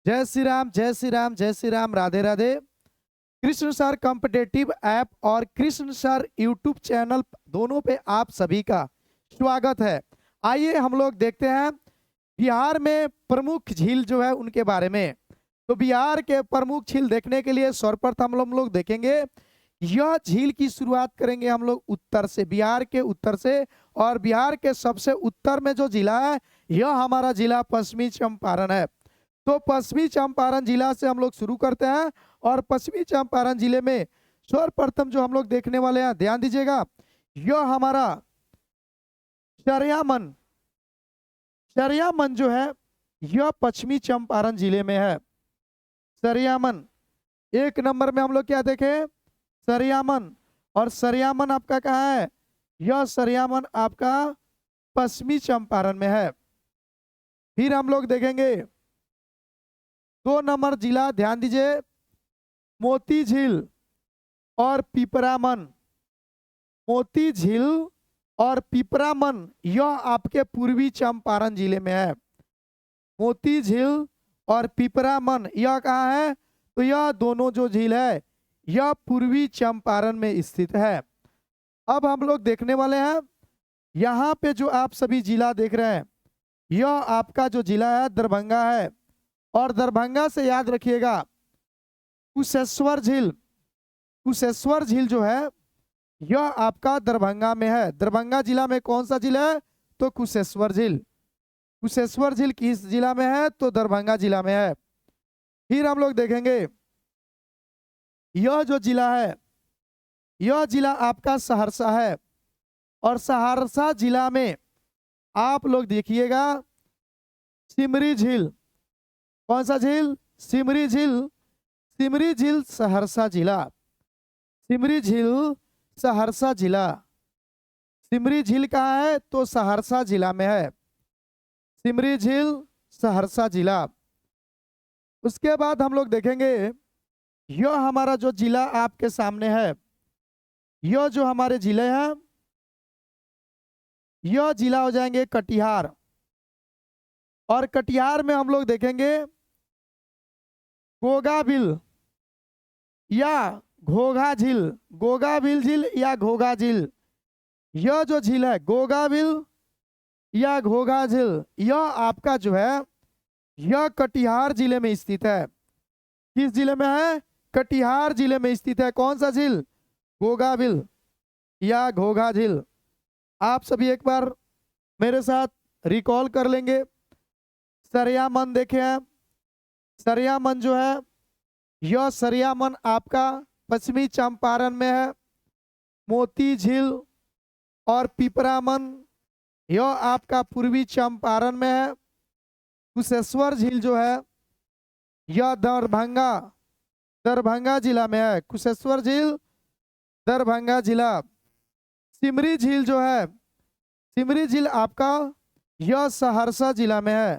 जय श्री राम, जय श्री राम, जय Shri Ram, Radhe Radhe. Krishna sir competitive app और कृष्ण सर यूट्यूब चैनल दोनों पे आप सभी का स्वागत है। आइए हम लोग देखते हैं बिहार में प्रमुख झील जो है उनके बारे में। तो बिहार के प्रमुख झील देखने के लिए सर्वप्रथम हम लोग देखेंगे, यह झील की शुरुआत करेंगे हम लोग उत्तर से, बिहार के उत्तर से। और बिहार के सबसे उत्तर में जो जिला है यह हमारा जिला पश्चिमी चंपारण है। तो पश्चिमी चंपारण जिला से हम लोग शुरू करते हैं। और पश्चिमी चंपारण जिले में सर्वप्रथम जो हम लोग देखने वाले हैं, ध्यान दीजिएगा, यह हमारा शरियामन। शरियामन जो है यह पश्चिमी चंपारण जिले में है। शरियामन एक नंबर में हम लोग क्या देखें, शरियामन। और शरियामन आपका कहाँ है? यह शरियामन आपका पश्चिमी चंपारण में है। फिर हम लोग देखेंगे 2 नंबर जिला, ध्यान दीजिए, मोती झील और पिपरामन। मोती झील और पिपरामन यह आपके पूर्वी चंपारण जिले में है। मोती झील और पिपरामन यह कहाँ है? तो यह दोनों जो झील है यह पूर्वी चंपारण में स्थित है। अब हम लोग देखने वाले हैं, यहाँ पे जो आप सभी जिला देख रहे हैं यह आपका जो जिला है दरभंगा है। और दरभंगा से याद रखिएगा कुशेश्वर झील। कुशेश्वर झील जो है यह आपका दरभंगा में है। दरभंगा जिला में कौन सा जिला है? तो कुशेश्वर झील। कुशेश्वर झील किस जिला में है? तो दरभंगा जिला में है। फिर हम लोग देखेंगे यह जो जिला है यह जिला आपका सहरसा है। और सहरसा जिला में आप लोग देखिएगा सिमरी झील। कौन सा झील? सिमरी झील। सिमरी झील सहरसा जिला। सिमरी झील सहरसा जिला। सिमरी झील कहाँ है? तो सहरसा जिला में है। सिमरी झील सहरसा जिला। उसके बाद हम लोग देखेंगे यह हमारा जो जिला आपके सामने है, यह जो हमारे जिले हैं यह जिला हो जाएंगे कटिहार। और कटिहार में हम लोग देखेंगे गोगाबिल या घोघा झील। गोगाबिल झील या घोघा झील, यह जो झील है गोगाबिल या घोघा झील यह आपका जो है यह कटिहार जिले में स्थित है। किस जिले में है? कटिहार जिले में स्थित है। कौन सा झील? गोगाबिल या घोघा झील। आप सभी एक बार मेरे साथ रिकॉल कर लेंगे। सरियामन देखे हैं, सरियामन जो है यह सरियामन आपका पश्चिमी चंपारण में है। मोती झील और पिपरामन यह आपका पूर्वी चंपारण में है। कुशेश्वर झील जो है यह दरभंगा, दरभंगा जिला में है। कुशेश्वर झील दरभंगा जिला। सिमरी झील जो है, सिमरी झील आपका यह सहरसा जिला में है।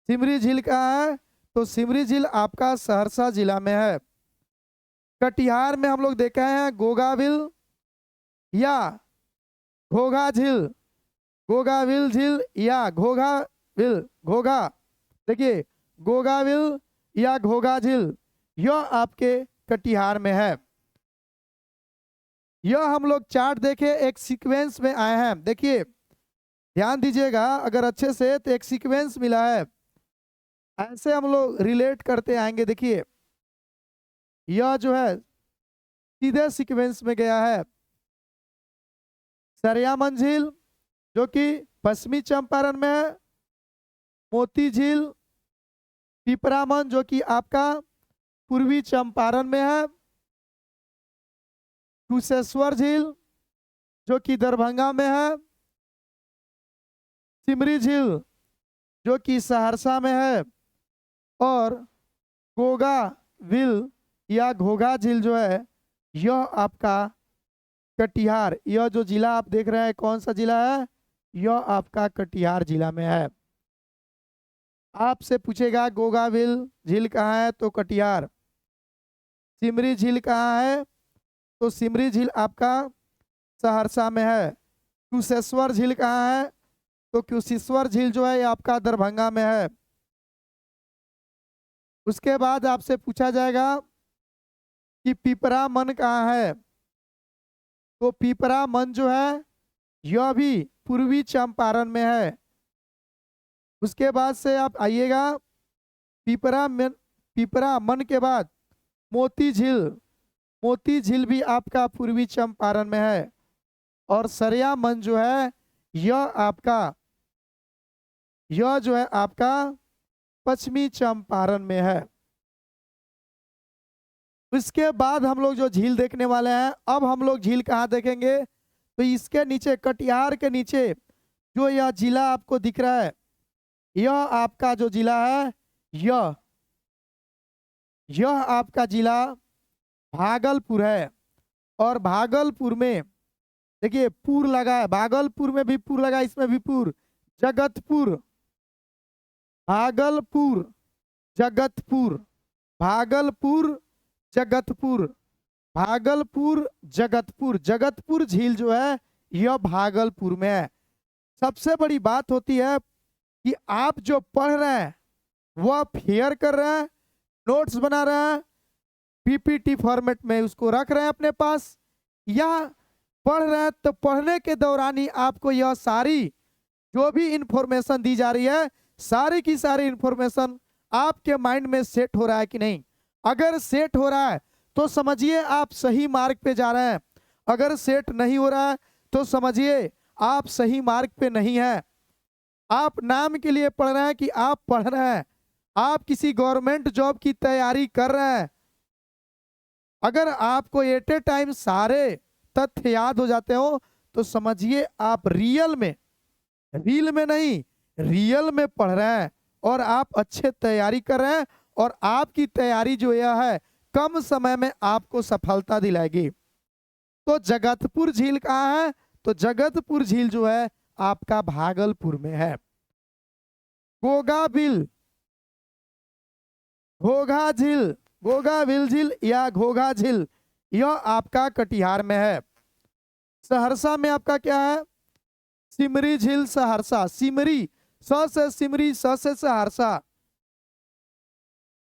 सिमरी झील कहाँ है? तो सिमरी झील आपका सहरसा जिला में है। कटिहार में हम लोग देखे हैं गोगाबिल या घोघा झील। गोगाबिल झील या घोघाबिल, घोघा, देखिए गोगाबिल या घोघा झील यह आपके कटिहार में है। यह हम लोग चार्ट देखे एक सीक्वेंस में आए हैं। देखिए ध्यान दीजिएगा, अगर अच्छे से, तो एक सीक्वेंस मिला है, ऐसे हम लोग रिलेट करते आएंगे। देखिए यह जो है सीधे सीक्वेंस में गया है। सरियामन झील जो कि पश्चिमी चंपारण में है। मोती झील, पिपरामन जो कि आपका पूर्वी चंपारण में है। कुशेश्वर झील जो कि दरभंगा में है। सिमरी झील जो कि सहरसा में है। और गोगा विल या घोघा झील जो है यह आपका कटिहार, यह जो जिला आप देख रहे हैं कौन सा जिला है? यह आपका कटिहार जिला में है। आपसे पूछेगा गोगाविल झील कहाँ है? तो कटिहार। सिमरी झील कहाँ है? तो सिमरी झील आपका सहरसा में है। कुशेश्वर झील कहाँ है? तो कुशेश्वर झील जो है ये आपका दरभंगा में है। उसके बाद आपसे पूछा जाएगा कि पिपरा मन कहाँ है। तो पिपरा मन जो है यह भी पूर्वी चंपारण में है। उसके बाद से आप आइएगा पिपरा मन के बाद मोती झील। मोती झील भी आपका पूर्वी चंपारण में है। और सरिया मन जो है यह जो है आपका पश्चिमी चंपारण में है। इसके बाद हम लोग जो झील देखने वाले हैं, अब हम लोग झील कहाँ देखेंगे, तो इसके नीचे कटिहार के नीचे जो यह जिला आपको दिख रहा है, यह आपका जो जिला है यह आपका जिला भागलपुर है। और भागलपुर में देखिए पुर लगा है, भागलपुर में भी पुर लगा है, इसमें भी पुर। जगतपुर, भागलपुर, जगतपुर, भागलपुर, जगतपुर, भागलपुर, जगतपुर। जगतपुर झील जो है यह भागलपुर में है। सबसे बड़ी बात होती है कि आप जो पढ़ रहे हैं वह फेयर कर रहे हैं, नोट्स बना रहे हैं, पीपीटी फॉर्मेट में उसको रख रहे हैं अपने पास, या पढ़ रहे हैं तो पढ़ने के दौरान ही आपको यह सारी जो भी इंफॉर्मेशन दी जा रही है, सारी की सारी इंफॉर्मेशन आपके माइंड में सेट हो रहा है कि नहीं। अगर सेट हो रहा है तो समझिए आप सही मार्ग पे जा रहे हैं, अगर सेट नहीं हो रहा है तो समझिए आप सही मार्ग पे नहीं है। आप नाम के लिए पढ़ रहे हैं कि आप पढ़ रहे हैं, आप किसी गवर्नमेंट जॉब की तैयारी कर रहे हैं। अगर आपको एट ए टाइम सारे तथ्य याद हो जाते हो तो समझिए आप रील में नहीं, रियल में पढ़ रहे हैं और आप अच्छे तैयारी कर रहे हैं, और आपकी तैयारी जो यह है कम समय में आपको सफलता दिलाएगी। तो जगतपुर झील कहाँ है, तो जगतपुर झील जो है आपका भागलपुर में है। गोगाबिल, घोघा झील, गोगाबिल झील या घोघा झील, यह आपका कटिहार में है। सहरसा में आपका क्या है, सिमरी झील सहरसा। सिमरी, स से सिमरी, स से सहरसा।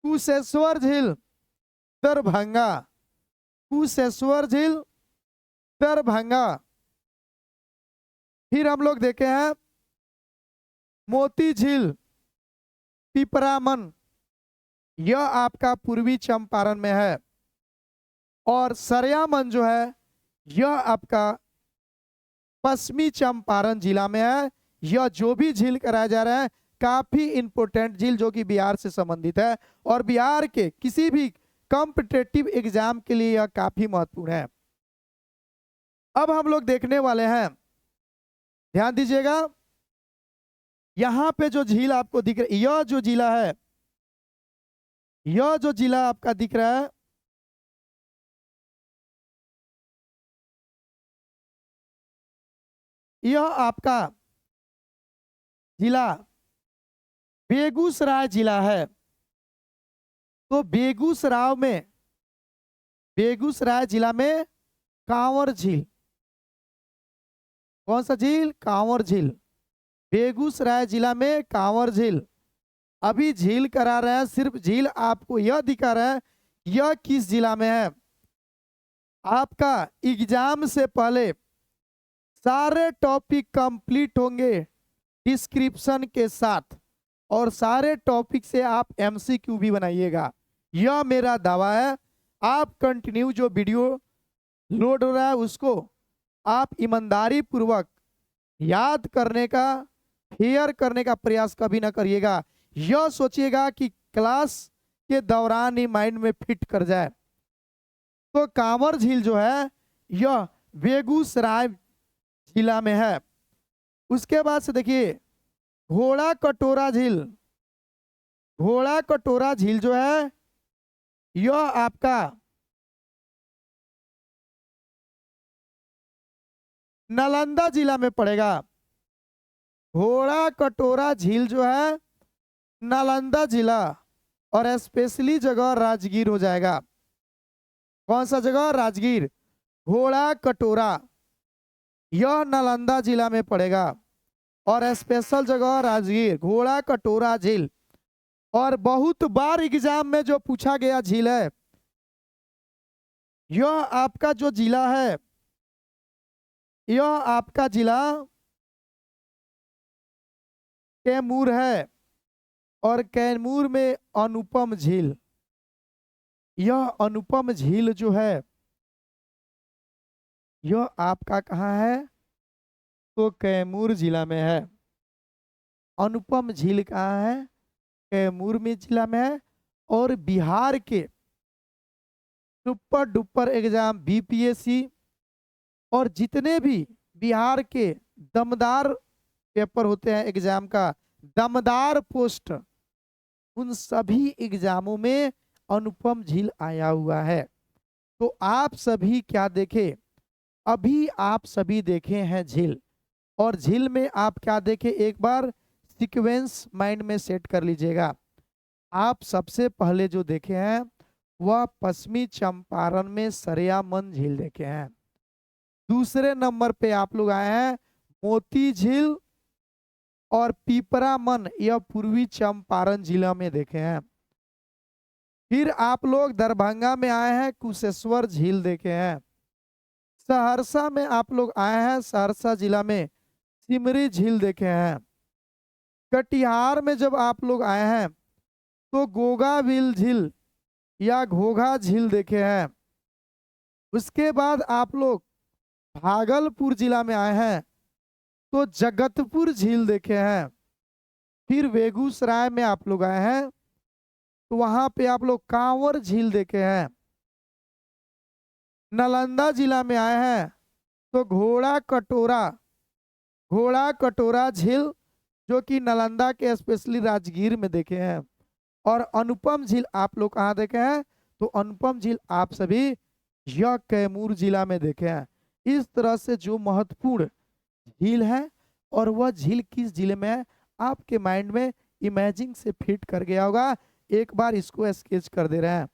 कुशेश्वर झील दरभंगा, कुशेश्वर झील दरभंगा। फिर हम लोग देखे हैं मोती झील पिपरामन, यह आपका पूर्वी चंपारण में है। और सरयामन जो है यह आपका पश्चिमी चंपारण जिला में है। यह जो भी झील कराया जा रहा है काफी इंपोर्टेंट झील जो कि बिहार से संबंधित है, और बिहार के किसी भी कॉम्पिटिटिव एग्जाम के लिए यह काफी महत्वपूर्ण है। अब हम लोग देखने वाले हैं, ध्यान दीजिएगा, यहां पे जो झील आपको दिख रही, यह जो जिला है, यह जो जिला आपका दिख रहा है, यह आपका जिला बेगूसराय जिला है। तो बेगूसराय जिला में कांवर झील, कौन सा झील, कांवर झील। बेगूसराय जिला में कांवर झील। अभी झील करा रहे हैं, सिर्फ झील आपको यह दिखा रहा है यह किस जिला में है। आपका एग्जाम से पहले सारे टॉपिक कंप्लीट होंगे डिस्क्रिप्शन के साथ, और सारे टॉपिक से आप एमसीक्यू भी बनाइएगा, यह मेरा दावा है। आप कंटिन्यू जो वीडियो लोड हो रहा है उसको आप ईमानदारी पूर्वक याद करने का, फेयर करने का प्रयास कभी ना करिएगा। यह सोचिएगा कि क्लास के दौरान ही माइंड में फिट कर जाए। तो कांवर झील जो है यह बेगूसराय जिला में है। उसके बाद से देखिए घोड़ा कटोरा झील, घोड़ा कटोरा झील जो है यह आपका नालंदा जिला में पड़ेगा। घोड़ा कटोरा झील जो है नालंदा जिला, और स्पेशली जगह राजगीर हो जाएगा। कौन सा जगह, राजगीर। घोड़ा कटोरा यह नालंदा जिला में पड़ेगा, और स्पेशल जगह राजगीर, घोड़ा कटोरा झील। और बहुत बार एग्जाम में जो पूछा गया झील है, यह आपका जो जिला है, यह आपका जिला कैमूर है। और कैमूर में अनुपम झील, यह अनुपम झील जो है, यह आपका कहाँ है, तो कैमूर जिला में है। अनुपम झील कहाँ है, कैमूर में जिला में है। और बिहार के सुपर डुपर एग्जाम बीपीएससी और जितने भी बिहार के दमदार पेपर होते हैं एग्जाम का, दमदार पोस्ट, उन सभी एग्जामों में अनुपम झील आया हुआ है। तो आप सभी क्या देखे, अभी आप सभी देखे हैं झील। और झील में आप क्या देखे, एक बार सीक्वेंस माइंड में सेट कर लीजिएगा। आप सबसे पहले जो देखे हैं वह पश्चिमी चंपारण में सरियामन झील देखे हैं। दूसरे नंबर पे आप लोग आए हैं मोती झील और पीपरामन, यह पूर्वी चंपारण जिला में देखे हैं। फिर आप लोग दरभंगा में आए हैं, कुशेश्वर झील देखे हैं। सहरसा में आप लोग आए हैं, सहरसा जिला में सिमरी झील देखे हैं। कटिहार में जब आप लोग आए हैं तो गोगाबिल झील या घोघा झील देखे हैं। उसके बाद आप लोग भागलपुर जिला में आए हैं तो जगतपुर झील देखे हैं। फिर बेगूसराय में आप लोग आए हैं तो वहां पे आप लोग कांवर झील देखे हैं। नालंदा जिला में आए हैं तो घोड़ा कटोरा झील, जो कि नालंदा के स्पेशली राजगीर में देखे हैं। और अनुपम झील आप लोग कहाँ देखे हैं, तो अनुपम झील आप सभी यह कैमूर जिला में देखे हैं। इस तरह से जो महत्वपूर्ण झील है और वह झील किस जिले में है, आपके माइंड में इमेजिंग से फिट कर गया होगा। एक बार इसको स्केच कर दे रहे हैं।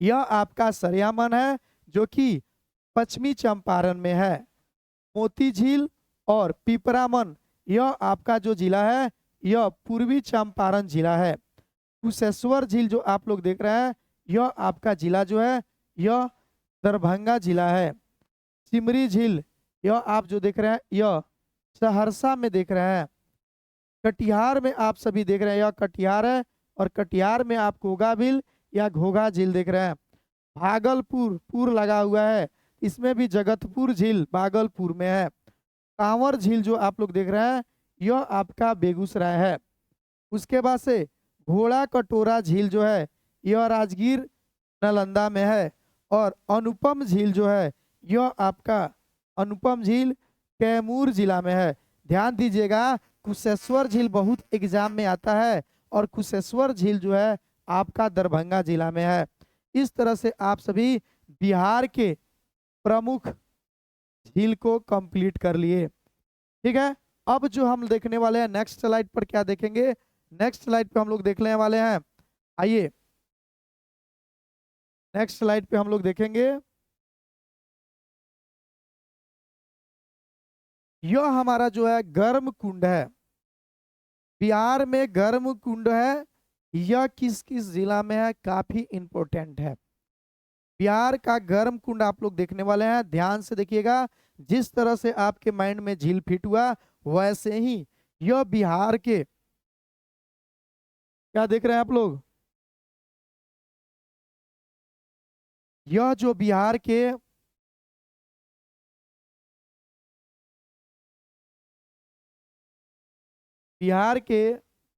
यह आपका सरियामन है जो कि पश्चिमी चंपारण में है। मोती झील और पीपरामन यह आपका जो जिला है, यह पूर्वी चंपारण जिला है। कुशेश्वर झील जो आप लोग देख रहे हैं, यह आपका जिला जो है, यह दरभंगा जिला है। सिमरी झील यह आप जो देख रहे हैं, यह सहरसा में देख रहे हैं। कटिहार में आप सभी देख रहे हैं, यह कटिहार है। और कटिहार में आप गोगाबिल या घोघा झील देख रहे हैं। भागलपुर पुर लगा हुआ है, इसमें भी जगतपुर झील भागलपुर में है। कांवर झील जो आप लोग देख रहे हैं, यह आपका बेगूसराय है। उसके बाद से घोड़ा कटोरा झील जो है, यह राजगीर नालंदा में है। और अनुपम झील जो है, यह आपका अनुपम झील कैमूर जिला में है। ध्यान दीजिएगा, कुशेश्वर झील बहुत एग्जाम में आता है और कुशेश्वर झील जो है आपका दरभंगा जिला में है। इस तरह से आप सभी बिहार के प्रमुख झील को कंप्लीट कर लिए। ठीक है, अब जो हम देखने वाले हैं नेक्स्ट स्लाइड पर क्या देखेंगे, नेक्स्ट स्लाइड पे हम लोग देखने वाले हैं, आइए नेक्स्ट स्लाइड पे हम लोग देखेंगे। यह हमारा जो है गर्म कुंड है, बिहार में गर्म कुंड है। यह किस किस जिला में है, काफी इंपॉर्टेंट है। बिहार का गर्म कुंड आप लोग देखने वाले हैं, ध्यान से देखिएगा। जिस तरह से आपके माइंड में झील फिट हुआ, वैसे ही यह बिहार के, क्या देख रहे हैं आप लोग, यह जो बिहार के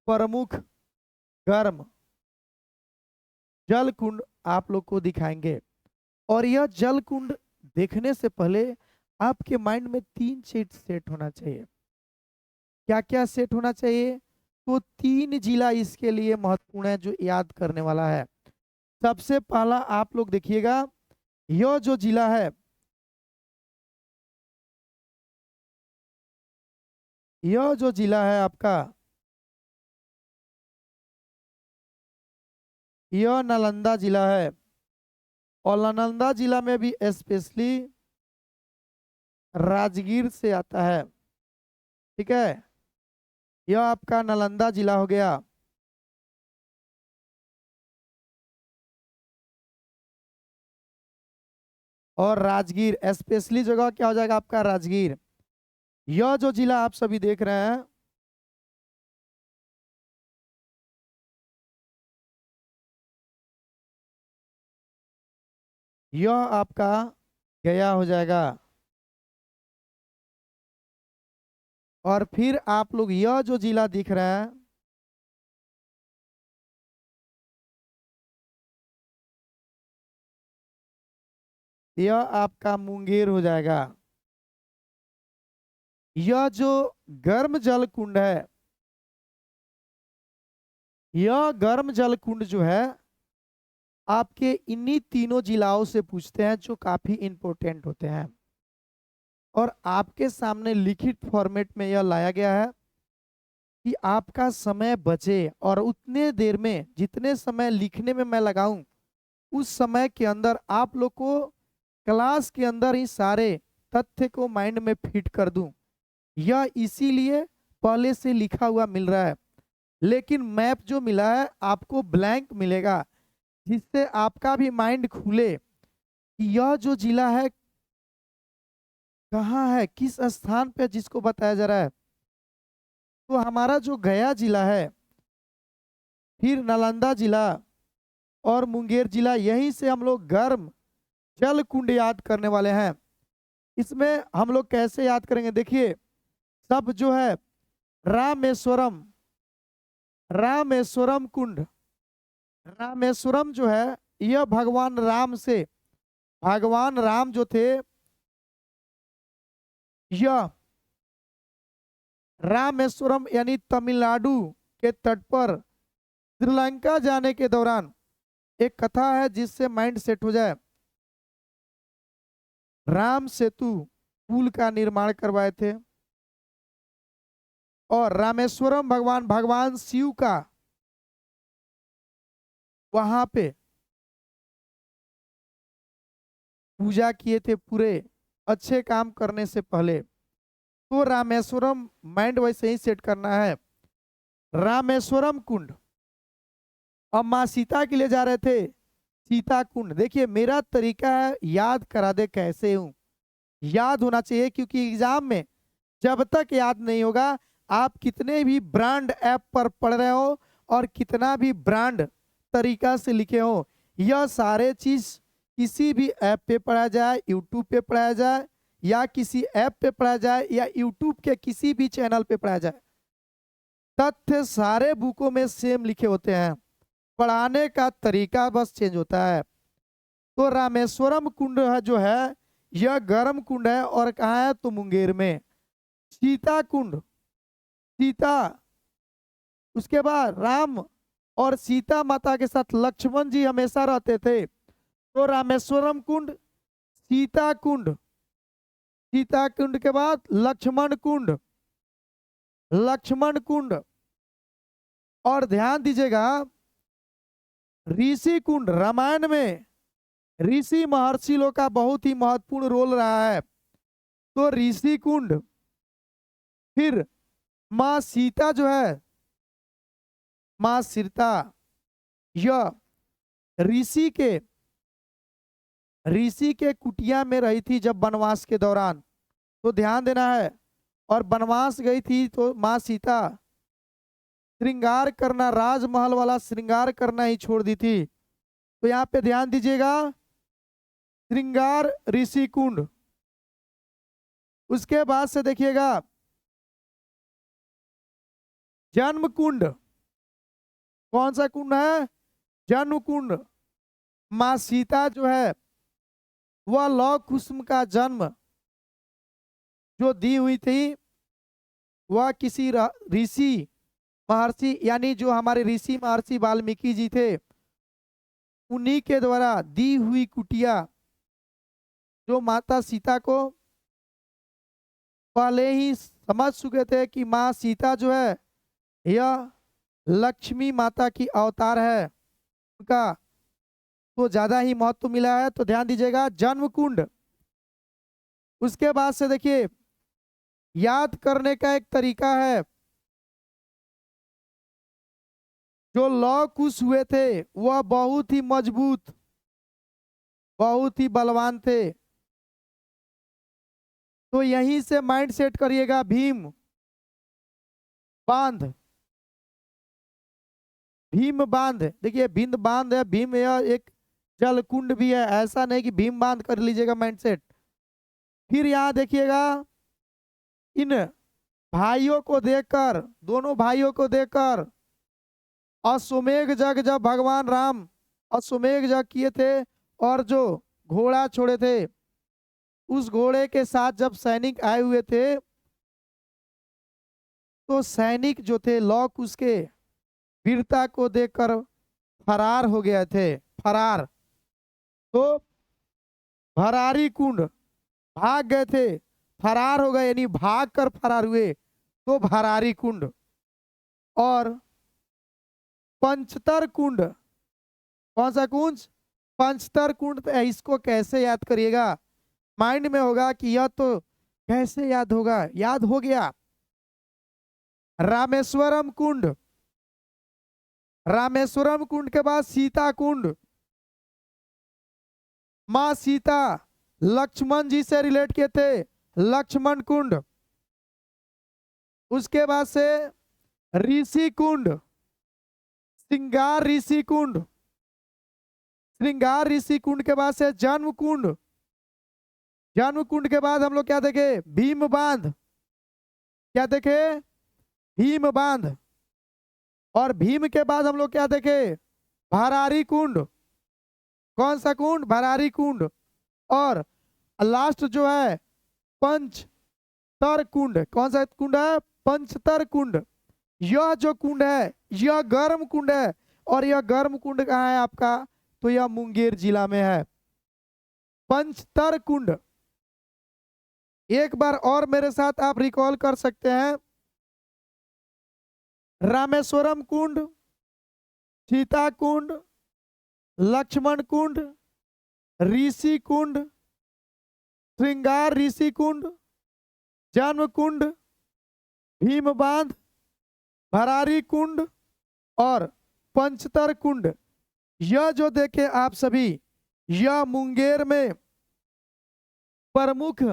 प्रमुख गर्म जल कुंड आप लोग को दिखाएंगे। और यह जल कुंड देखने से पहले आपके माइंड में 3 चीज सेट होना चाहिए। क्या क्या सेट होना चाहिए, तो 3 जिला इसके लिए महत्वपूर्ण है जो याद करने वाला है। सबसे पहला आप लोग देखिएगा, यह जो जिला है, यह जो जिला है आपका, यह नालंदा जिला है। और नालंदा जिला में भी स्पेशली राजगीर से आता है। ठीक है, यह आपका नालंदा जिला हो गया। और राजगीर, स्पेशली जगह क्या हो जाएगा आपका राजगीर। यह जो जिला आप सभी देख रहे हैं, यह आपका गया हो जाएगा। और फिर आप लोग यह जो जिला दिख रहा है, यह आपका मुंगेर हो जाएगा। यह जो गर्म जल कुंड है, यह गर्म जल कुंड जो है आपके इन्हीं तीनों जिलाओं से पूछते हैं, जो काफी इंपॉर्टेंट होते हैं। और आपके सामने लिखित फॉर्मेट में यह लाया गया है कि आपका समय बचे और उतने देर में जितने समय लिखने में मैं लगाऊं, उस समय के अंदर आप लोग को क्लास के अंदर ही सारे तथ्य को माइंड में फिट कर दूं। यह इसीलिए पहले से लिखा हुआ मिल रहा है, लेकिन मैप जो मिला है आपको ब्लैंक मिलेगा, जिससे आपका भी माइंड खुले कि यह जो जिला है कहाँ है, किस स्थान पे जिसको बताया जा रहा है। तो हमारा जो गया जिला है, फिर नालंदा जिला और मुंगेर जिला, यहीं से हम लोग गर्म जल कुंड याद करने वाले हैं। इसमें हम लोग कैसे याद करेंगे, देखिए सब जो है रामेश्वरम, रामेश्वरम कुंड, रामेश्वरम जो है यह भगवान राम से, भगवान राम जो थे, यह रामेश्वरम यानी तमिलनाडु के तट पर श्रीलंका जाने के दौरान एक कथा है जिससे माइंड सेट हो जाए। राम सेतु पुल का निर्माण करवाए थे और रामेश्वरम भगवान भगवान शिव का वहां पे पूजा किए थे पूरे अच्छे काम करने से पहले। तो रामेश्वरम माइंड वैसे ही सेट करना है। रामेश्वरम कुंड, अब माँ सीता के लिए जा रहे थे, सीता कुंड। देखिए मेरा तरीका है याद करा दे कैसे हूं, याद होना चाहिए, क्योंकि एग्जाम में जब तक याद नहीं होगा, आप कितने भी ब्रांड ऐप पर पढ़ रहे हो और कितना भी ब्रांड तरीका से लिखे हो, यह सारे चीज किसी भी ऐप पे पढ़ा जाए, यूट्यूब पे पढ़ाया जाए या किसी ऐप पे पढ़ाया जाए या यूट्यूब के किसी भी चैनल पे पढ़ाया जाए, तथ्य सारे बुकों में सेम लिखे होते हैं, पढ़ाने का तरीका बस चेंज होता है। तो रामेश्वरम कुंड है जो है यह गर्म कुंड है, और कहाँ है तो मुंगेर में। सीता कुंड, सीता, उसके बाद राम और सीता माता के साथ लक्ष्मण जी हमेशा रहते थे। तो रामेश्वरम कुंड, सीता कुंड, सीता कुंड के बाद लक्ष्मण कुंड, लक्ष्मण कुंड, और ध्यान दीजिएगा ऋषि कुंड। रामायण में ऋषि महर्षि लोग का बहुत ही महत्वपूर्ण रोल रहा है। तो ऋषि कुंड, फिर माँ सीता जो है, माँ सीता, यह ऋषि के कुटिया में रही थी जब वनवास के दौरान, तो ध्यान देना है। और वनवास गई थी तो माँ सीता श्रृंगार करना, राजमहल वाला श्रृंगार करना ही छोड़ दी थी। तो यहाँ पे ध्यान दीजिएगा श्रृंगार ऋषि कुंड। उसके बाद से देखिएगा जन्म कुंड, कौन सा कुंड है, जन्म कुंड। माँ सीता जो है वह लौ कुसुम का जन्म जो दी हुई थी, वह किसी ऋषि महर्षि, यानी जो हमारे ऋषि महर्षि वाल्मीकि जी थे, उन्हीं के द्वारा दी हुई कुटिया, जो माता सीता को पहले ही समझ चुके थे कि माँ सीता जो है यह लक्ष्मी माता की अवतार है, उनका तो ज्यादा ही महत्व मिला है। तो ध्यान दीजिएगा जन्म कुंड। उसके बाद से देखिए याद करने का एक तरीका है, जो लौ कुश हुए थे वह बहुत ही मजबूत, बहुत ही बलवान थे। तो यहीं से माइंड सेट करिएगा। भीम बांध, भीम बांध, देखिए भीम बांध है, भीम यह एक जल कुंड भी है, ऐसा नहीं कि भीम बांध कर लीजिएगा माइंड सेट। फिर यहाँ देखिएगा, इन भाइयों को देखकर, दोनों भाइयों को देखकर अश्वमेघ जग, जब भगवान राम अश्वमेघ जग किए थे और जो घोड़ा छोड़े थे, उस घोड़े के साथ जब सैनिक आए हुए थे, तो सैनिक जो थे लौक उसके वीरता को देखकर फरार हो गए थे। फरार, तो भरारी कुंड, भाग गए थे, फरार हो गए, यानी भाग कर फरार हुए, तो भरारी कुंड। और पंचतर कुंड, कौन सा कुंज? पंचतर कुंड। तो इसको कैसे याद करिएगा? माइंड में होगा कि यह तो कैसे याद होगा, याद हो गया। रामेश्वरम कुंड, रामेश्वरम कुंड के बाद सीता कुंड, मां सीता लक्ष्मण जी से रिलेट किए थे, लक्ष्मण कुंड। उसके बाद से ऋषि कुंड, श्रृंगार ऋषि कुंड, श्रृंगार ऋषि कुंड के बाद से जन्म कुंड, जन्म कुंड के बाद हम लोग क्या देखे? भीम बांध, क्या देखे? भीम बांध। और भीम के बाद हम लोग क्या देखे? भरारी कुंड। कौन सा कुंड? भरारी कुंड। और लास्ट जो है पंचतर कुंड। कौन सा कुंड है? पंचतर कुंड। यह जो कुंड है यह गर्म कुंड है, और यह गर्म कुंड कहाँ है आपका? तो यह मुंगेर जिला में है, पंचतर कुंड। एक बार और मेरे साथ आप रिकॉल कर सकते हैं। रामेश्वरम कुंड, सीता कुंड, लक्ष्मण कुंड, ऋषि कुंड, श्रृंगार ऋषि कुंड, जन्म कुंड, भीम बांध, भरारी कुंड और पंचतर कुंड। यह जो देखे आप सभी, यह मुंगेर में प्रमुख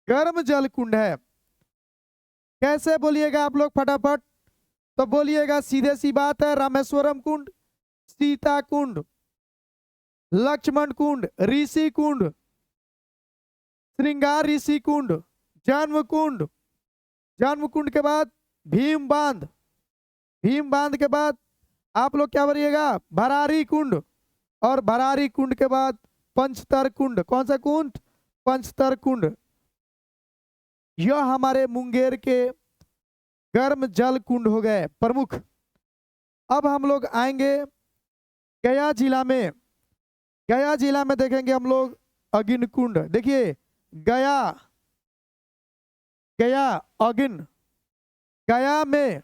गर्म जल कुंड है। कैसे बोलिएगा आप लोग फटाफट? तो बोलिएगा, सीधे सी बात है, रामेश्वरम कुंड, सीता कुंड, लक्ष्मण कुंड, ऋषि कुंड, श्रृंगार ऋषि कुंड, जन्म कुंड, जन्म कुंड के बाद भीम बांध, भीम बांध के बाद आप लोग क्या बोलिएगा? भरारी कुंड, और भरारी कुंड के बाद पंचतर कुंड। कौन सा कुंड? पंचतर कुंड। यह हमारे मुंगेर के गर्म जल कुंड हो गए प्रमुख। अब हम लोग आएंगे गया जिला में। गया जिला में देखेंगे हम लोग अगिन कुंड। देखिए गया, गया अगिन, गया में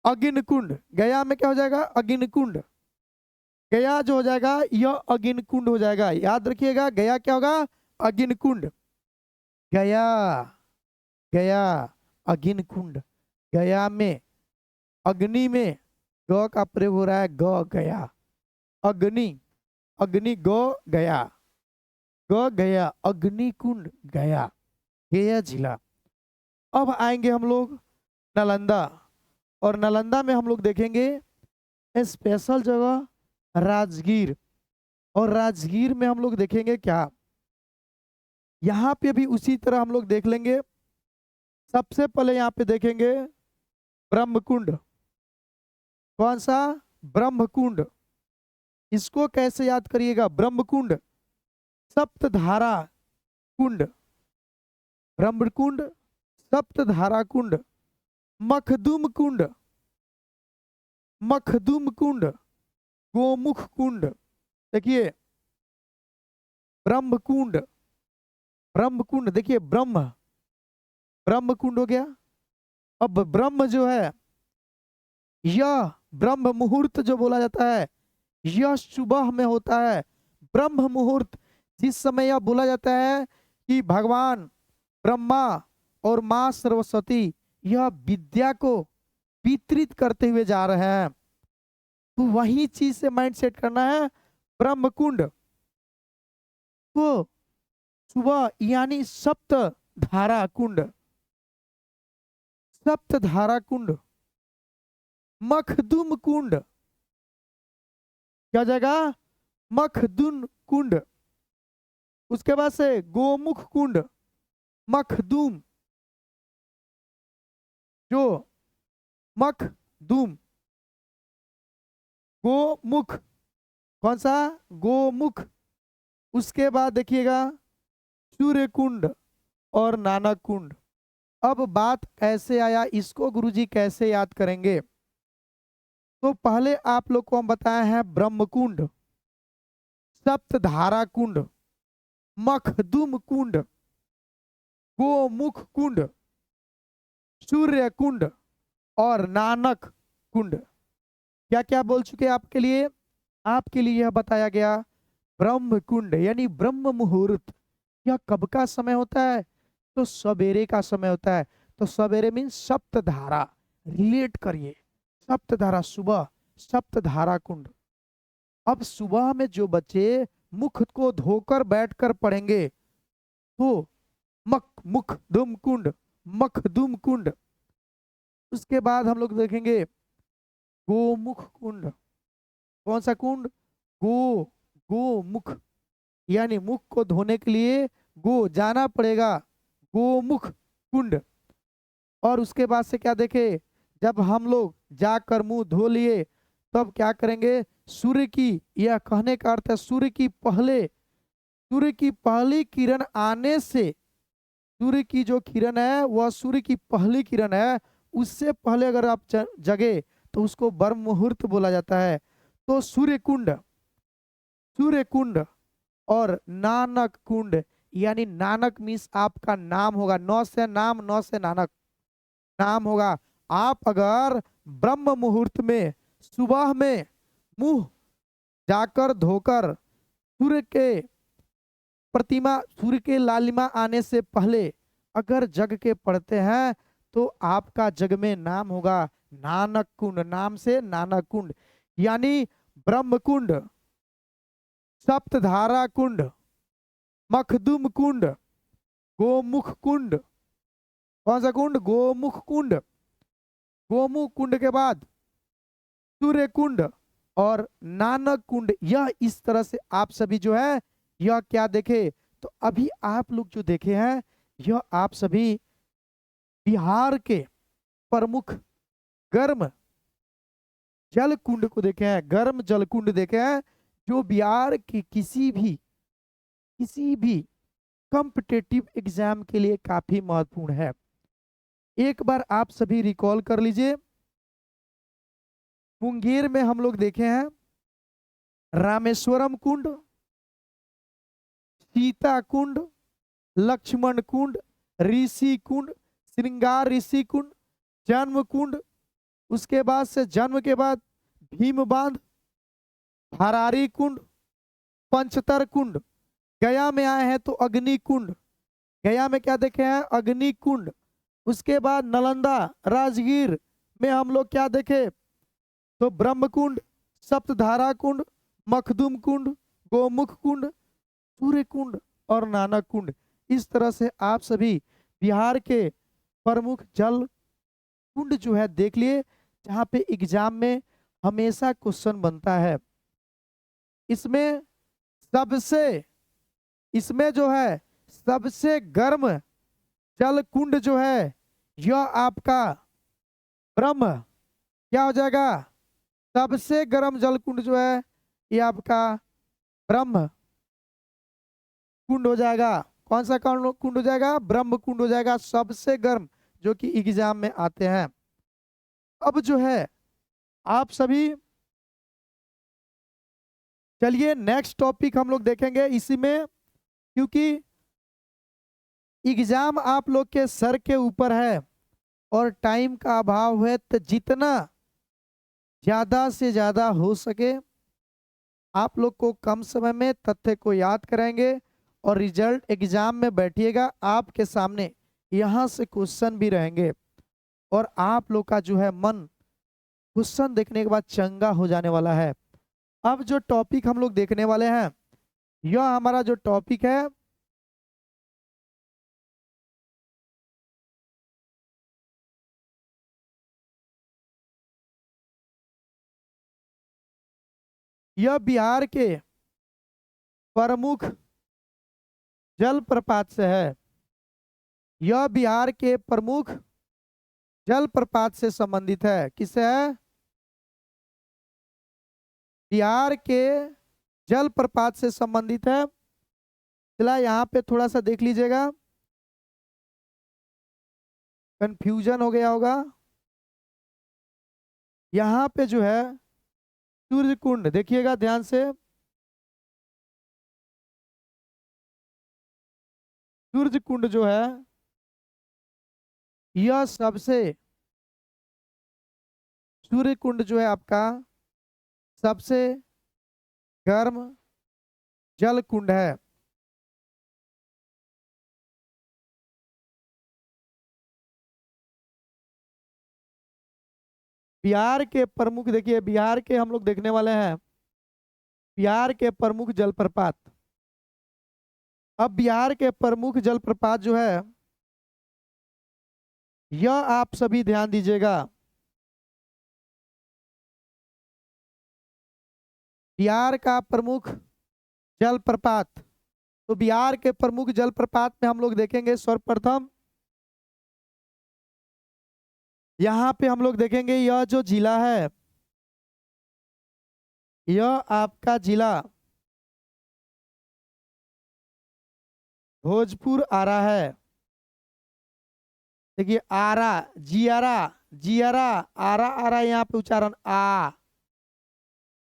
अगिन कुंड, गया में क्या हो जाएगा? अगिन कुंड। गया जो हो जाएगा यह अगिन कुंड हो जाएगा, याद रखिएगा। गया क्या होगा? अगिन कुंड। गया, गया अगिन कुंड। गया में, अग्नि में ग का प्रयोग हो रहा है, ग गया, अग्नि, अग्नि गो गया, ग गया, अग्नि कुंड गया, गया जिला। अब आएंगे हम लोग नालंदा, और नालंदा में हम लोग देखेंगे स्पेशल जगह राजगीर। और राजगीर में हम लोग देखेंगे क्या? यहाँ पे भी उसी तरह हम लोग देख लेंगे। सबसे पहले यहाँ पे देखेंगे ब्रह्मकुंड। कौन सा? ब्रह्मकुंड। इसको कैसे याद करिएगा? ब्रह्मकुंड, सप्तधारा कुंड, ब्रह्मकुंड, सप्तधारा कुंड, मखदूम कुंड, मखदूम कुंड, गोमुख कुंड। देखिए ब्रह्मकुंड, ब्रह्मकुंड, देखिए ब्रह्म, ब्रह्म कुंड हो गया। अब ब्रह्म जो है, यह ब्रह्म मुहूर्त जो बोला जाता है, यह सुबह में होता है। ब्रह्म मुहूर्त, जिस समय यह बोला जाता है कि भगवान ब्रह्मा और मां सरस्वती यह विद्या को वितरित करते हुए जा रहे हैं, तो वही चीज से माइंड सेट करना है, ब्रह्मकुंड। तो सुबह यानी सप्त धारा कुंड, सप्त धारा कुंड, मखदुम कुंड, क्या हो जाएगा, मखदुम कुंड। उसके बाद से गोमुख कुंड, मखदूम, जो मखदूम, गोमुख, कौन सा, गोमुख। उसके बाद देखिएगा सूर्य कुंड और नानक कुंड। अब बात कैसे आया, इसको गुरुजी कैसे याद करेंगे। तो पहले आप लोग को हम बताए हैं ब्रह्म कुंड, सप्तधारा कुंड, मखदुम कुंड, गोमुख कुंड, सूर्य कुंड और नानक कुंड। क्या क्या बोल चुके आपके लिए, आपके लिए यह बताया गया ब्रह्म कुंड यानी ब्रह्म मुहूर्त। यह कब का समय होता है, तो सवेरे का समय होता है। तो सवेरे मीन सप्तधारा, रिलेट करिए, सप्तधारा सुबह, सप्तधारा कुंड। अब सुबह में जो बच्चे मुख को धोकर बैठकर पढ़ेंगे तो मुखदुम कुंड, मखदुम कुंड। उसके बाद हम लोग देखेंगे गोमुख कुंड, कौन सा कुंड, गोमुख, यानी मुख को धोने के लिए गो जाना पड़ेगा, गोमुख कुंड। और उसके बाद से क्या देखे, जब हम लोग जाकर मुंह धो लिए तब क्या करेंगे, सूर्य की, यह कहने का अर्थ है सूर्य की पहली किरण आने से, सूर्य की जो किरण है वह सूर्य की पहली किरण है, उससे पहले अगर आप जगे तो उसको ब्रह्म मुहूर्त बोला जाता है। तो सूर्य कुंड और नानक कुंड, यानी नानक मीन्स आपका नाम होगा, नौ से नाम, नौ से नानक नाम होगा। आप अगर ब्रह्म मुहूर्त में सुबह में मुंह जाकर धोकर सूर्य के लालिमा आने से पहले अगर जग के पढ़ते हैं तो आपका जग में नाम होगा नानक कुंड, नाम से नानक कुंड। यानी ब्रह्म कुंड, सप्तधारा कुंड, मखदुम कुंड, गोमुख कुंड, कौन सा कुंड, गोमुख कुंड, गोमुख कुंड के बाद सूर्य कुंड और नानक कुंड। यह इस तरह से आप सभी जो है यह क्या देखे, तो अभी आप लोग जो देखे हैं यह आप सभी बिहार के प्रमुख गर्म जल कुंड को देखे हैं, गर्म जल कुंड देखे हैं, जो बिहार की किसी भी कॉम्पिटिटिव एग्जाम के लिए काफी महत्वपूर्ण है। एक बार आप सभी रिकॉल कर लीजिए, मुंगेर में हम लोग देखे हैं रामेश्वरम कुंड, सीता कुंड, लक्ष्मण कुंड, ऋषि कुंड, श्रृंगार ऋषि कुंड, जन्म कुंड। उसके बाद से जन्म के बाद भीम बांध, हरारी कुंड, पंचतर कुंड। गया में आए हैं तो अग्नि कुंड, गया में क्या देखे हैं, अग्नि कुंड। उसके बाद नालंदा राजगीर में हम लोग क्या देखे, तो ब्रह्म कुंड, सप्तधारा कुंड, मखदुम कुंड, गोमुख कुंड, सूर्य कुंड और नानक कुंड। इस तरह से आप सभी बिहार के प्रमुख जल कुंड जो है देख लिए, जहाँ पे एग्जाम में हमेशा क्वेश्चन बनता है। इसमें जो है सबसे गर्म जल कुंड जो है यह आपका ब्रह्म, क्या हो जाएगा, सबसे गर्म जल कुंड जो है यह आपका ब्रह्म कुंड हो जाएगा। कौन सा कुंड हो जाएगा, ब्रह्म कुंड हो जाएगा, सबसे गर्म, जो कि एग्जाम में आते हैं। अब जो है आप सभी चलिए नेक्स्ट टॉपिक हम लोग देखेंगे इसी में, क्योंकि एग्जाम आप लोग के सर के ऊपर है और टाइम का अभाव है, तो जितना ज्यादा से ज्यादा हो सके आप लोग को कम समय में तथ्य को याद कराएंगे और रिजल्ट एग्जाम में बैठिएगा आपके सामने, यहाँ से क्वेश्चन भी रहेंगे और आप लोग का जो है मन क्वेश्चन देखने के बाद चंगा हो जाने वाला है। अब जो टॉपिक हम लोग देखने वाले हैं, यह हमारा जो टॉपिक है यह बिहार के प्रमुख जलप्रपात से है। यह बिहार के प्रमुख जलप्रपात से संबंधित है। किससे है? बिहार के जलप्रपात से संबंधित है। चला यहाँ पे थोड़ा सा देख लीजिएगा, कंफ्यूजन हो गया होगा। यहाँ पे जो है सूर्य कुंड, देखिएगा ध्यान से, सूर्य कुंड जो है यह सबसे, सूर्य कुंड जो है आपका सबसे गर्म जल कुंड है। बिहार के प्रमुख, देखिए बिहार के हम लोग देखने वाले हैं बिहार के प्रमुख जलप्रपात। अब बिहार के प्रमुख जलप्रपात जो है यह आप सभी ध्यान दीजिएगा। बिहार का प्रमुख जलप्रपात, तो बिहार के प्रमुख जलप्रपात में हम लोग देखेंगे सर्वप्रथम यहाँ पे हम लोग देखेंगे यह जो जिला है, यह आपका जिला भोजपुर आरा है। देखिए आरा, जियारा, जियारा, आरा, आरा, यहाँ पे उच्चारण आ,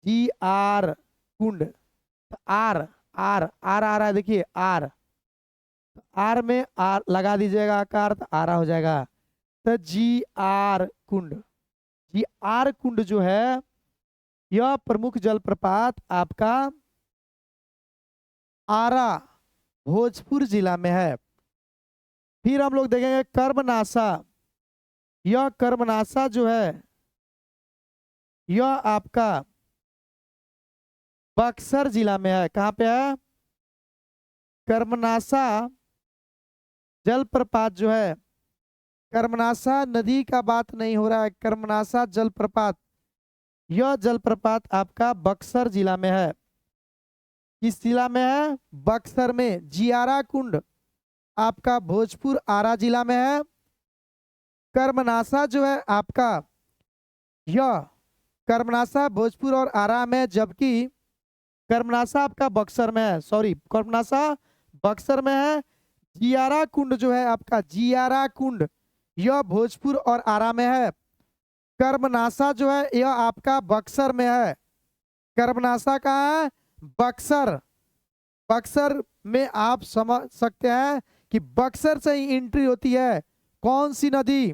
जी आर, कुंड, तो आर, आर, आर आ रहा है, देखिए आर, तो आर में आर लगा दीजिएगा आकार, तो आरा हो जाएगा। तो जी आर कुंड, जी आर कुंड जो है यह प्रमुख जलप्रपात आपका आरा भोजपुर जिला में है। फिर हम लोग देखेंगे कर्मनासा, यह कर्मनासा जो है यह आपका बक्सर जिला में है। कहाँ पे है? कर्मनासा जलप्रपात जो है, कर्मनासा नदी का बात नहीं हो रहा है, कर्मनासा जलप्रपात, यह जलप्रपात आपका बक्सर जिला में है। किस जिला में है? बक्सर में। जियारा कुंड आपका भोजपुर आरा जिला में है। कर्मनासा जो है आपका, यह कर्मनासा भोजपुर और आरा में, जबकि कर्मनासा आपका बक्सर में है, सॉरी कर्मनासा बक्सर में है। जियारा कुंड जो है आपका, जियारा कुंड, यह भोजपुर और आरा में है। कर्मनासा जो है यह आपका बक्सर में है। कर्मनासा कहाँ है? बक्सर। बक्सर में आप समझ सकते हैं कि बक्सर से ही एंट्री होती है कौन सी नदी?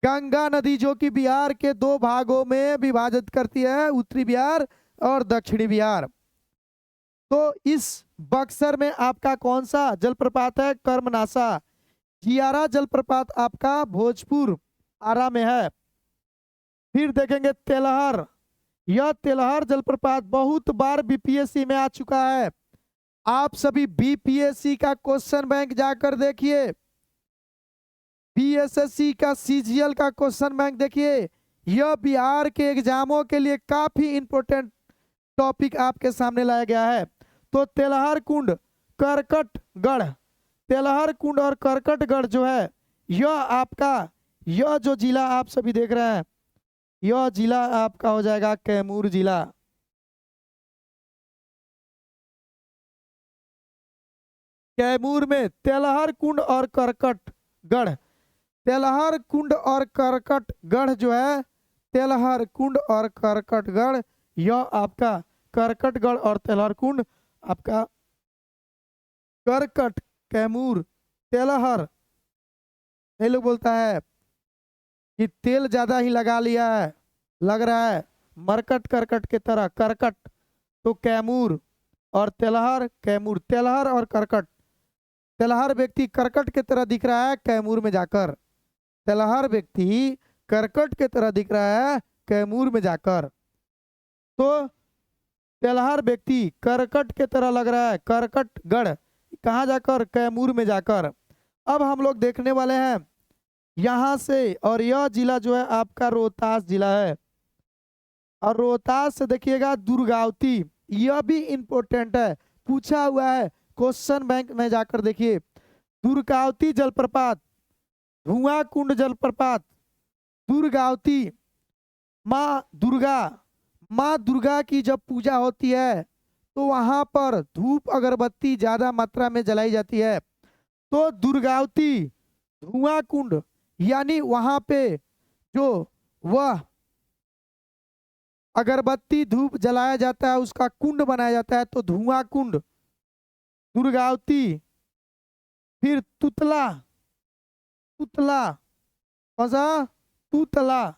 गंगा नदी, जो कि बिहार के दो भागों में विभाजित करती है, उत्तरी बिहार और दक्षिणी बिहार। तो इस बक्सर में आपका कौन सा जलप्रपात है? कर्मनासा। जियारा जलप्रपात आपका भोजपुर आरा में है। फिर देखेंगे तेलहर, यह तेलहर जलप्रपात बहुत बार बीपीएससी में आ चुका है। आप सभी बीपीएससी का क्वेश्चन बैंक जाकर देखिए, बीएसएससी का सीजीएल का क्वेश्चन बैंक देखिए, यह बिहार के एग्जामों के लिए काफी इंपॉर्टेंट टॉपिक आपके सामने लाया गया है। तो तेलहर कुंड, करकटगढ़, तेलहर कुंड और करकटगढ़ जो है यह आपका, यह जो जिला आप सभी देख रहे हैं यह जिला आपका हो जाएगा कैमूर जिला। कैमूर में तेलहर कुंड और करकटगढ़, तेलहर कुंड और करकटगढ़ जो है, तेलहर कुंड और करकटगढ़, यह आपका करकटगढ़ और तेलहर कुंड आपका करकट, कैमूर, तेलहर। ये लोग बोलता है कि तेल ज्यादा ही लगा लिया है, लग रहा है मरकट करकट के तरह, करकट, तो कैमूर और तेलहर, कैमूर, तेलहर और करकट। तेलहर व्यक्ति करकट के तरह दिख रहा है कैमूर में जाकर, तेलहर व्यक्ति करकट के तरह दिख रहा है कैमूर में जाकर। तो तेलहर व्यक्ति करकट के तरह लग रहा है, करकटगढ़ कहाँ जाकर? कैमूर में जाकर। अब हम लोग देखने वाले हैं यहाँ से, और यह जिला जो है आपका रोहतास जिला है। और रोहतास से देखिएगा दुर्गावती, यह भी इंपॉर्टेंट है, पूछा हुआ है क्वेश्चन बैंक में जाकर देखिए। दुर्गावती जलप्रपात, धुआं कुंड जलप्रपात, दुर्गावती, माँ दुर्गा की जब पूजा होती है तो वहां पर धूप अगरबत्ती ज्यादा मात्रा में जलाई जाती है, तो दुर्गावती धुआं कुंड, यानी वहां पे जो वह अगरबत्ती धूप जलाया जाता है उसका कुंड बनाया जाता है, तो धुआं कुंड दुर्गावती। फिर तुतला, तुतला कौन सा, तुतला,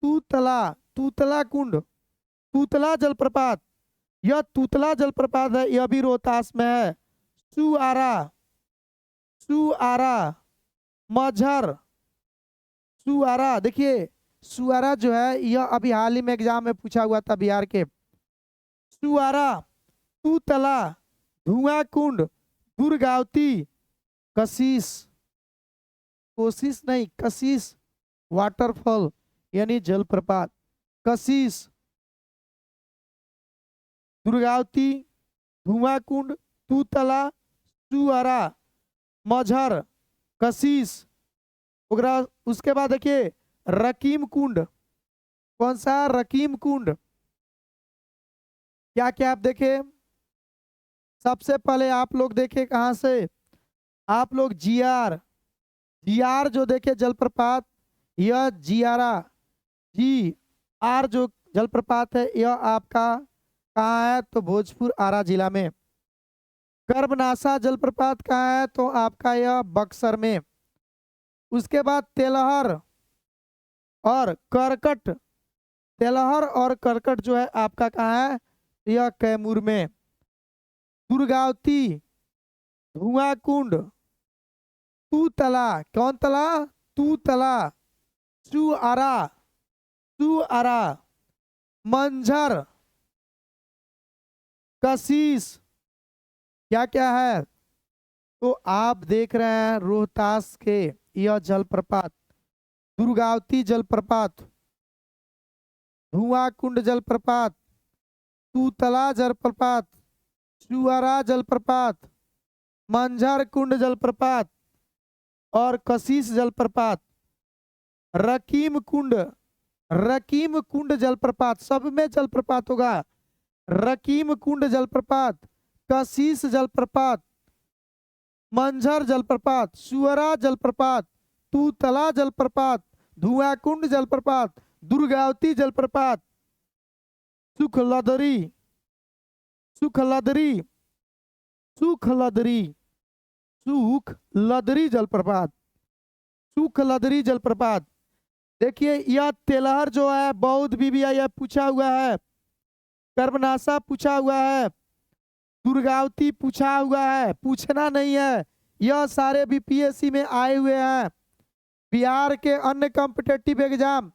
तुतला, तुतला कुंड, तुतला जलप्रपात, यह तुतला जलप्रपात है, यह भी रोहतास में है। सुआरा, सुआरा, मझर, सुआरा, देखिए सुआरा जो है यह अभी हाल ही में एग्जाम में पूछा हुआ था बिहार के। सुआरा, तुतला, धुआं कुंड, दुर्गावती, कशिश, कोशिश नहीं कशिश वाटरफॉल यानी जलप्रपात, कशिश, दुर्गावती, धुआं कुंड, तुतला, सुआरा, मझर, कशिश। उसके बाद देखिए रकीम कुंड, कौन सा, रकीम कुंड, क्या क्या आप देखें, सबसे पहले आप लोग देखें कहां से, आप लोग जीआर, जीआर जो देखे जलप्रपात, यह जियारा, जी आर जो जलप्रपात है यह आपका कहाँ है, तो भोजपुर आरा जिला में। कर्बनासा जलप्रपात कहाँ है, तो आपका यह बक्सर में। उसके बाद तेलहर और करकट, तेलहर और करकट जो है आपका कहाँ है, यह कैमूर में। दुर्गावती, धुआं कुंड, तुतला, कौन तला, तुतला, सुआरा, सुआरा, मंझर, कशिश, क्या क्या है, तो आप देख रहे हैं रोहतास के यह जलप्रपात, दुर्गावती जलप्रपात, धुआं कुंड जलप्रपात, तुतला जलप्रपात, सुआरा जलप्रपात, मंझर कुंड जलप्रपात और कशिश जलप्रपात। रकीम कुंड, रकीम कुंड जलप्रपात, सब में जलप्रपात होगा, रकीम कुंड जलप्रपात, कशिश जलप्रपात, मंझर जलप्रपात, सुअरा जलप्रपात, तुतला जलप्रपात, धुआं कुंड जलप्रपात, दुर्गावती जलप्रपात, सुखलदरी, सुखलदरी, सुखलदरी, सुखलदरी जलप्रपात, सुखलदरी जलप्रपात। देखिए यह तेलहर जो है बौद्ध बीबिया यह पूछा हुआ है, कर्बनासा पूछा हुआ है, दुर्गावती पूछा हुआ है, पूछना नहीं है, यह सारे बीपीएससी में आए हुए हैं। बिहार के अन्य कॉम्पिटेटिव एग्जाम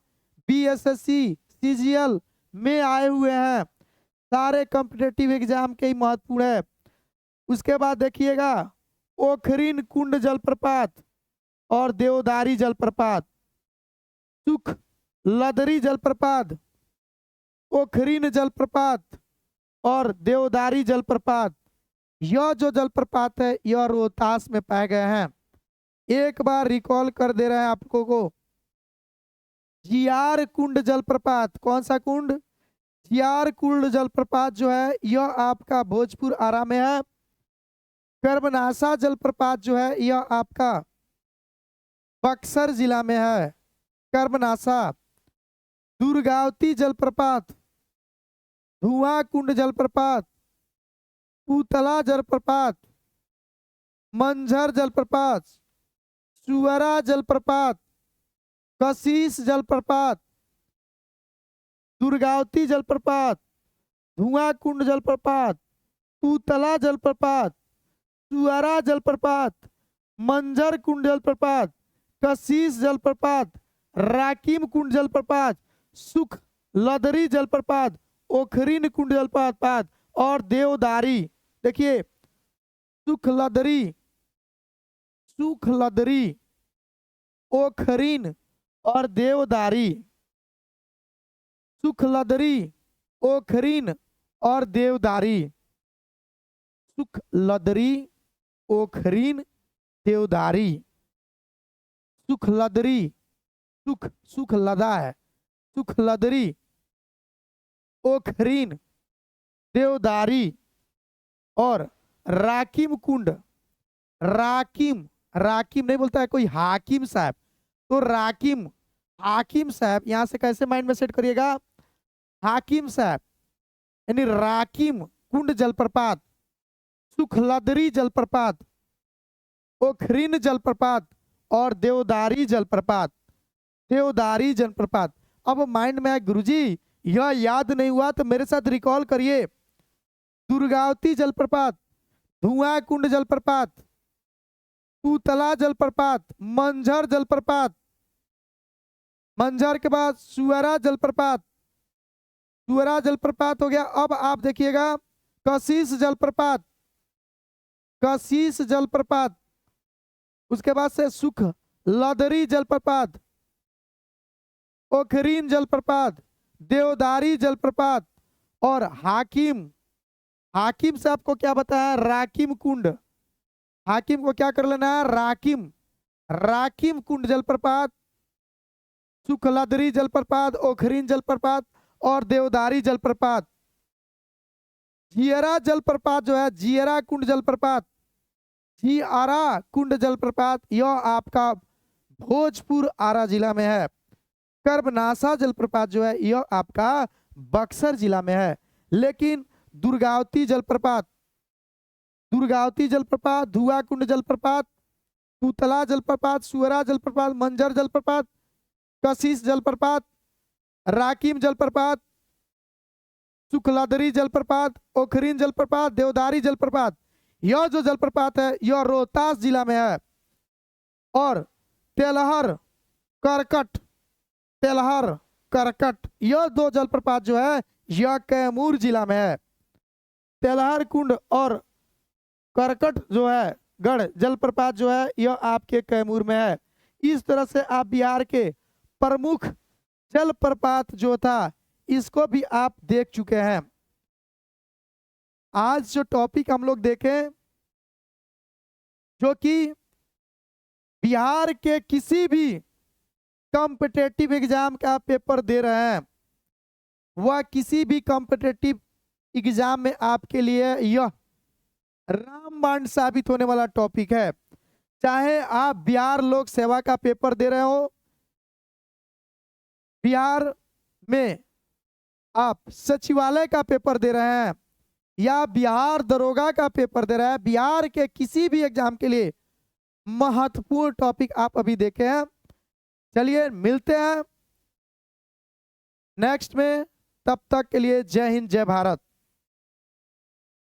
बीएसएससी सीजीएल में आए हुए हैं, सारे कॉम्पिटेटिव एग्जाम के ही महत्वपूर्ण है। उसके बाद देखिएगा ओखरीन कुंड जलप्रपात और देवदारी जलप्रपात, सुख लदरी जलप्रपात, ओखरीन जलप्रपात और देवदारी जलप्रपात, यह जो जलप्रपात है यह रोहतास में पाए गए हैं। एक बार रिकॉल कर दे रहे हैं आपको को, जियार कुंड जलप्रपात, कौन सा कुंड, जियार कुंड जलप्रपात जो है यह आपका भोजपुर आरा में है। कर्बनासा जलप्रपात जो है यह आपका बक्सर जिला में है, कर्बनासा। दुर्गावती जलप्रपात, धुआं कुंड जलप्रपात, पुतला जलप्रपात, मंझर जलप्रपात, सुअरा जलप्रपात, कशिश जलप्रपात, दुर्गावती जलप्रपात, धुआं कुंड जलप्रपात, पुतला जलप्रपात, सुअरा जलप्रपात, मंझर कुंड जलप्रपात, कशिश जलप्रपात, राकीम कुंड जलप्रपात, सुख लदरी जलप्रपात, ओखरीन कुंड जलप्रपात और देवदारी। देखिए सुखलदरी, सुखलदरी, ओखरीन और देवदारी, सुखलदरी, ओखरीन और देवदारी। सुखलदरी, ओखरीन, देवदारी। सुखलदरी, सुख लदा है, सुखलदरी, ओखरीन, देवदारी और राकिम कुंड। राकिम, राकिम नहीं बोलता है कोई हाकिम साहब, तो राकिम, हाकिम साहब यहां से कैसे माइंड में सेट करिएगा, हाकिम साहब, यानी राकिम कुंड जलप्रपात, सुखलदरी जलप्रपात, ओखरीन जलप्रपात और देवदारी जलप्रपात। देवदारी जलप्रपात। अब माइंड में आए गुरुजी यह याद नहीं हुआ तो मेरे साथ रिकॉल करिए। दुर्गावती जलप्रपात, धुआं कुंड जलप्रपात, तूतला जलप्रपात, मंझर जलप्रपात, मंझर के बाद सुअरा जलप्रपात, सुअरा जलप्रपात हो गया। अब आप देखिएगा कशीश जलप्रपात, कशीश जलप्रपात, उसके बाद से सुख लदरी जलप्रपात, ओखरीन जलप्रपात, देवदारी जलप्रपात और हाकिम, हाकिम से आपको क्या बताया, राकिम कुंड। हाकिम को क्या कर लेना है, राकिम, राकिम कुंड जलप्रपात, सुखलदरी जलप्रपात, ओखरीन जलप्रपात और देवदारी जलप्रपात। जियरा जलप्रपात जो है, जियरा कुंड जलप्रपात, जियारा कुंड जलप्रपात, यह आपका भोजपुर आरा जिला में है। कर्बनासा जलप्रपात जो है यह आपका बक्सर जिला में है। लेकिन दुर्गावती जलप्रपात, दुर्गावती जलप्रपात, धुआं कुंड जलप्रपात, तूतला जलप्रपात, सुअरा जलप्रपात, मंजर जलप्रपात, कशीश जलप्रपात, राकिम जलप्रपात, सुखलदरी जलप्रपात, ओखरीन जलप्रपात, देवदारी जलप्रपात, यह जो जलप्रपात है यह रोहतास जिला में है। और तेलहर करकट, तेलहर करकट, यह दो जलप्रपात जो है यह कैमूर जिला में है। तेलहर कुंड और करकट जो है गढ़ जलप्रपात जो है यह आपके कैमूर में है। इस तरह से आप बिहार के प्रमुख जलप्रपात जो था इसको भी आप देख चुके हैं। आज जो टॉपिक हम लोग देखें जो कि बिहार के किसी भी कॉम्पिटिटिव एग्जाम का पेपर दे रहे हैं, वह किसी भी कॉम्पिटिटिव एग्जाम में आपके लिए यह रामबाण साबित होने वाला टॉपिक है। चाहे आप बिहार लोक सेवा का पेपर दे रहे हो, बिहार में आप सचिवालय का पेपर दे रहे हैं या बिहार दरोगा का पेपर दे रहे हैं, बिहार के किसी भी एग्जाम के लिए महत्वपूर्ण टॉपिक आप अभी देखे हैं। चलिए मिलते हैं नेक्स्ट में, तब तक के लिए जय हिंद जय भारत।